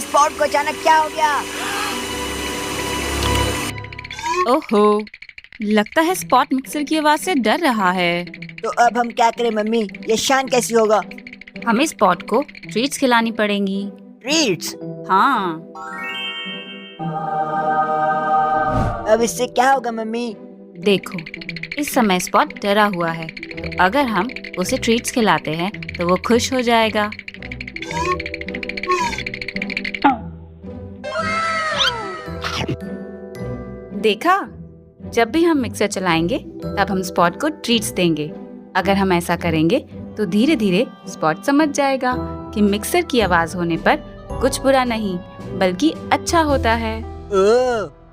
ये स्पॉट को अचानक क्या हो गया? ओहो, लगता है स्पॉट मिक्सर की आवाज से डर रहा है। तो अब हम क्या करें मम्मी? ये शांत कैसे होगा? हमें स्पॉट को ट्रीट्स खिलानी पड़ेंगी। ट्रीट्स? हाँ, अब इससे क्या होगा मम्मी? देखो, इस समय स्पॉट डरा हुआ है, तो अगर हम उसे ट्रीट्स खिलाते हैं तो वो खुश हो जाएगा। देखा, जब भी हम मिक्सर चलाएंगे तब हम स्पॉट को ट्रीट्स देंगे। अगर हम ऐसा करेंगे तो धीरे धीरे स्पॉट समझ जाएगा कि मिक्सर की आवाज होने पर कुछ बुरा नहीं बल्कि अच्छा होता है। ओह